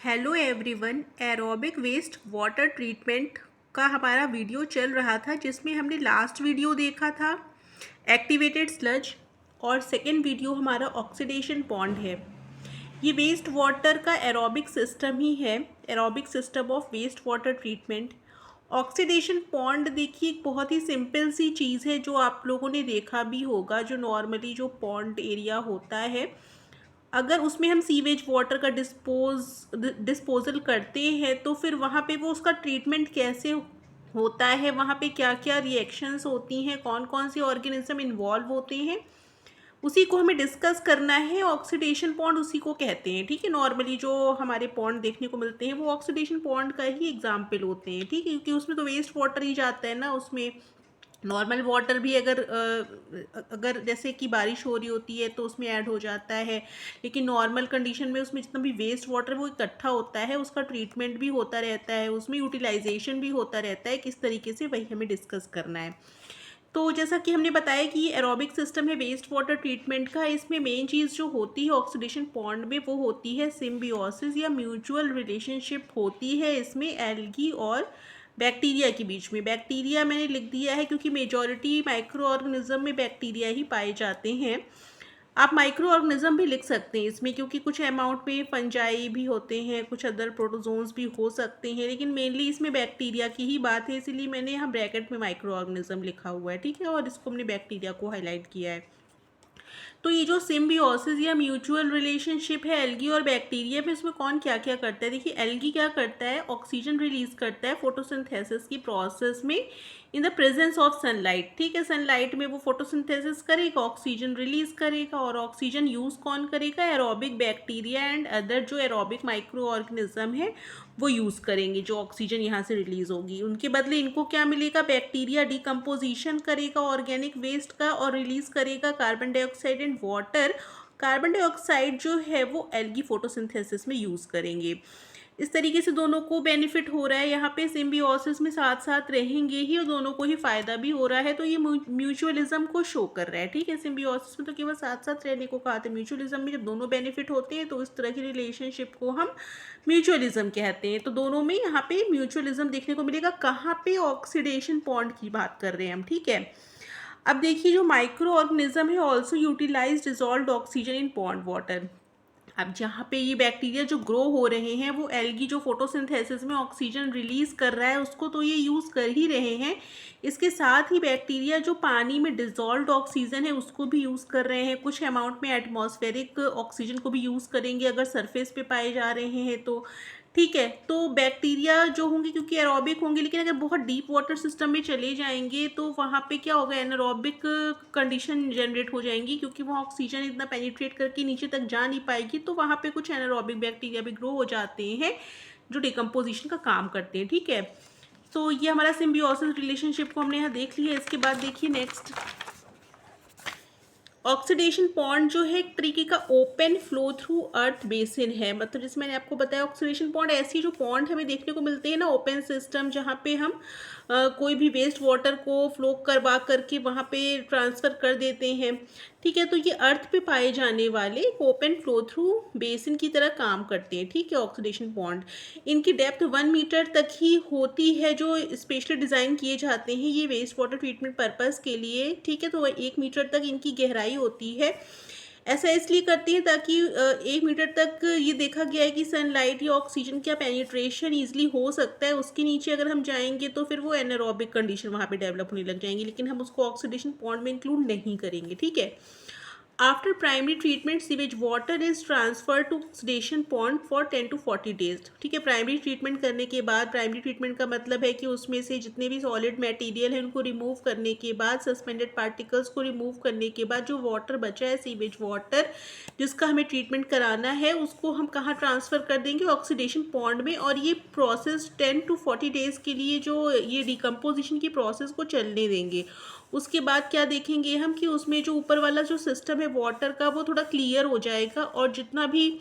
Hello everyone. Aerobic waste water treatment का हमारा video चल रहा था, जिसमें हमने लास्ट वीडियो देखा था एक्टिवेटेड स्लज और सेकेंड वीडियो हमारा ऑक्सीडेशन पॉन्ड है। ये वेस्ट वाटर का एरोबिक सिस्टम ही है, aerobic system of waste water treatment. Oxidation pond देखिए एक बहुत ही सिंपल सी चीज़ है जो आप लोगों ने देखा भी होगा। जो नॉर्मली जो पॉन्ड एरिया होता है, अगर उसमें हम सीवेज वाटर का डिस्पोजल करते हैं तो फिर वहाँ पे वो उसका ट्रीटमेंट कैसे होता है, वहाँ पे क्या क्या रिएक्शंस होती हैं, कौन कौन से ऑर्गेनिज्म इन्वॉल्व होते हैं, उसी को हमें डिस्कस करना है। ऑक्सीडेशन पॉन्ड उसी को कहते हैं, ठीक है। नॉर्मली जो हमारे पॉन्ड देखने को मिलते हैं वो ऑक्सीडेशन पॉन्ड का ही एग्जाम्पल होते हैं, ठीक है, क्योंकि उसमें तो वेस्ट वाटर ही जाता है ना। उसमें नॉर्मल वाटर भी अगर जैसे कि बारिश हो रही होती है तो उसमें ऐड हो जाता है, लेकिन नॉर्मल कंडीशन में उसमें जितना भी वेस्ट वाटर वो इकट्ठा होता है उसका ट्रीटमेंट भी होता रहता है, उसमें यूटिलाइजेशन भी होता रहता है। किस तरीके से वही हमें डिस्कस करना है। तो जैसा कि हमने बताया कि ये एरोबिक सिस्टम है वेस्ट वाटर ट्रीटमेंट का। इसमें मेन चीज़ जो होती है ऑक्सीडेशन पॉन्ड में वो होती है सिम्बियोसिस या म्यूचुअल रिलेशनशिप होती है इसमें एल्गी और बैक्टीरिया के बीच में। बैक्टीरिया मैंने लिख दिया है क्योंकि मेजॉरिटी माइक्रो ऑर्गेनिज्म में बैक्टीरिया ही पाए जाते हैं। आप माइक्रो ऑर्गेनिज्म भी लिख सकते हैं इसमें, क्योंकि कुछ अमाउंट में फंजाई भी होते हैं, कुछ अदर प्रोटोजोन्स भी हो सकते हैं, लेकिन मेनली इसमें बैक्टीरिया की ही बात है, इसीलिए मैंने यहाँ ब्रैकेट में माइक्रो ऑर्गेनिज्म लिखा हुआ है, ठीक है, और इसको हमने बैक्टीरिया को हाईलाइट किया है। तो ये जो सिम्बियोसिस या म्यूचुअल रिलेशनशिप है एल्गी और बैक्टीरिया में, इसमें कौन क्या क्या करता है। देखिए एल्गी क्या करता है, ऑक्सीजन रिलीज करता है फोटोसिंथेसिस की प्रोसेस में in the presence of sunlight, ठीक है। सनलाइट में वो फोटोसिंथेसिस करेगा, ऑक्सीजन रिलीज करेगा, और ऑक्सीजन यूज कौन करेगा, एरोबिक बैक्टीरिया एंड अदर जो एरोबिक माइक्रो ऑर्गेनिज्म है वो यूज़ करेंगे। जो ऑक्सीजन यहाँ से रिलीज होगी उनके बदले इनको क्या मिलेगा, बैक्टीरिया डिकम्पोजिशन करेगा ऑर्गेनिक वेस्ट का और रिलीज करेगा carbon dioxide and water. Carbon dioxide जो है वो एल्गी फोटोसिंथेसिस में यूज़ करेंगे। इस तरीके से दोनों को बेनिफिट हो रहा है। यहाँ पे सिम्बियोसिस में साथ साथ रहेंगे ही और दोनों को ही फायदा भी हो रहा है, तो ये म्यूचुअलिज्म को शो कर रहा है, ठीक है। सिम्बियोसिस में तो केवल साथ साथ रहने को कहा था, म्यूचुअलिज्म में जब दोनों बेनिफिट होते हैं तो इस तरह की रिलेशनशिप को हम म्यूचुअलिज्म कहते हैं। तो दोनों में यहाँ पे म्यूचुअलिज्म देखने को मिलेगा। कहाँ पे, ऑक्सीडेशन पॉन्ड की बात कर रहे हैं हम, ठीक है। अब देखिए जो माइक्रो ऑर्गेनिज्म है also utilise dissolved oxygen in pond water. अब जहाँ पे ये बैक्टीरिया जो ग्रो हो रहे हैं वो एल्गी जो फोटोसिंथेसिस में ऑक्सीजन रिलीज कर रहा है उसको तो ये यूज़ कर ही रहे हैं। इसके साथ ही बैक्टीरिया जो पानी में डिजॉल्व्ड ऑक्सीजन है उसको भी यूज़ कर रहे हैं, कुछ अमाउंट में एटमॉस्फेरिक ऑक्सीजन को भी यूज़ करेंगे अगर सरफेस पे पाए जा रहे हैं तो, ठीक है। तो बैक्टीरिया जो होंगे क्योंकि एरोबिक होंगे, लेकिन अगर बहुत डीप वाटर सिस्टम में चले जाएंगे तो वहाँ पे क्या होगा, एनारोबिक कंडीशन जनरेट हो जाएंगी, क्योंकि वहाँ ऑक्सीजन इतना पेनिट्रेट करके नीचे तक जा नहीं पाएगी। तो वहाँ पे कुछ एनारोबिक बैक्टीरिया भी ग्रो हो जाते हैं जो डिकम्पोजिशन का काम करते हैं, ठीक है। तो ये हमारा सिम्बियोसिस रिलेशनशिप को हमने यहाँ देख लिया। इसके बाद देखिए नेक्स्ट, ऑक्सीडेशन पॉन्ड जो है एक तरीके का open flow through earth basin है। मतलब जैसे मैंने आपको बताया ऑक्सीडेशन पॉन्ड ऐसी जो पॉन्ड हमें देखने को मिलते हैं ना, ओपन सिस्टम, जहाँ पे हम कोई भी वेस्ट वाटर को फ्लो करवा करके वहाँ पे ट्रांसफ़र कर देते हैं, ठीक है। तो ये अर्थ पे पाए जाने वाले ओपन फ्लो थ्रू बेसिन की तरह काम करते हैं, ठीक है, ऑक्सीडेशन पॉन्ड। इनकी डेप्थ 1 मीटर तक ही होती है, जो स्पेशली डिज़ाइन किए जाते हैं ये वेस्ट वाटर ट्रीटमेंट पर्पज़ के लिए, ठीक है। तो 1 मीटर तक इनकी गहराई होती है। ऐसा इसलिए करती हैं ताकि 1 मीटर तक ये देखा गया है कि सनलाइट या ऑक्सीजन का पेनिट्रेशन ईजिली हो सकता है। उसके नीचे अगर हम जाएंगे तो फिर वो एनारोबिक कंडीशन वहाँ पे डेवलप होने लग जाएंगी, लेकिन हम उसको ऑक्सीडेशन पॉन्ड में इंक्लूड नहीं करेंगे, ठीक है। After primary treatment sewage water is transfer to oxidation pond for 10 to 40 days, ठीक है। प्राइमरी ट्रीटमेंट करने के बाद, प्राइमरी ट्रीटमेंट का मतलब है कि उसमें से जितने भी सॉलिड मटेरियल है उनको रिमूव करने के बाद, सस्पेंडेड पार्टिकल्स को रिमूव करने के बाद जो वाटर बचा है सीवेज वाटर जिसका हमें ट्रीटमेंट कराना है उसको हम कहाँ ट्रांसफ़र कर देंगे, ऑक्सीडेशन पॉन्ड में। और ये प्रोसेस 10 to 40 days के लिए जो ये डिकम्पोजिशन की प्रोसेस को चलने देंगे। उसके बाद क्या देखेंगे हम कि उसमें जो ऊपर वाला जो सिस्टम है वाटर का वो थोड़ा क्लियर हो जाएगा, और जितना भी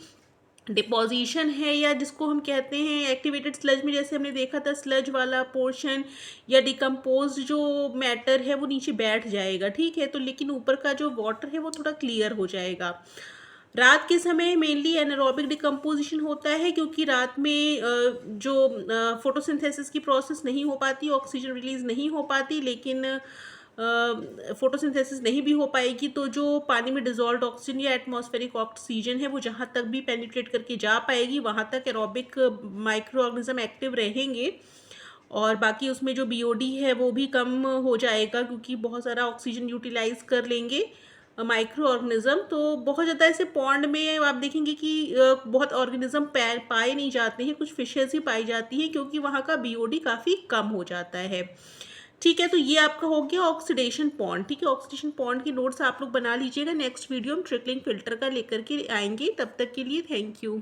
डिपोजिशन है या जिसको हम कहते हैं एक्टिवेटेड स्लज में, जैसे हमने देखा था स्लज वाला पोर्शन या डिकम्पोज जो मैटर है वो नीचे बैठ जाएगा, ठीक है। तो लेकिन ऊपर का जो वाटर है वो थोड़ा क्लियर हो जाएगा। रात के समय मेनली एनारोबिक डिकम्पोजिशन होता है, क्योंकि रात में जो फोटोसिंथेसिस की प्रोसेस नहीं हो पाती, ऑक्सीजन रिलीज नहीं हो पाती, लेकिन फोटोसिंथेसिस नहीं भी हो पाएगी तो जो पानी में डिजॉल्व ऑक्सीजन या एटमॉस्फेरिक ऑक्सीजन है वो जहाँ तक भी पेनिट्रेट करके जा पाएगी वहाँ तक एरोबिक माइक्रो ऑर्गेनिज्म एक्टिव रहेंगे, और बाकी उसमें जो बीओडी है वो भी कम हो जाएगा, क्योंकि बहुत सारा ऑक्सीजन यूटिलाइज कर लेंगे माइक्रो ऑर्गेनिज्म। तो बहुत ज़्यादा ऐसे पॉन्ड में आप देखेंगे कि बहुत ऑर्गेनिज्म पाए नहीं जाते हैं, कुछ फिशेज ही पाई जाती हैं, क्योंकि वहाँ का बीओडी काफ़ी कम हो जाता है। ठीक है, तो ये आपका हो गया ऑक्सीडेशन पॉन्ड। ठीक है, ऑक्सीडेशन पॉन्ड की नोट्स आप लोग बना लीजिएगा। नेक्स्ट वीडियो हम ट्रिकलिंग फिल्टर का लेकर के आएंगे। तब तक के लिए थैंक यू।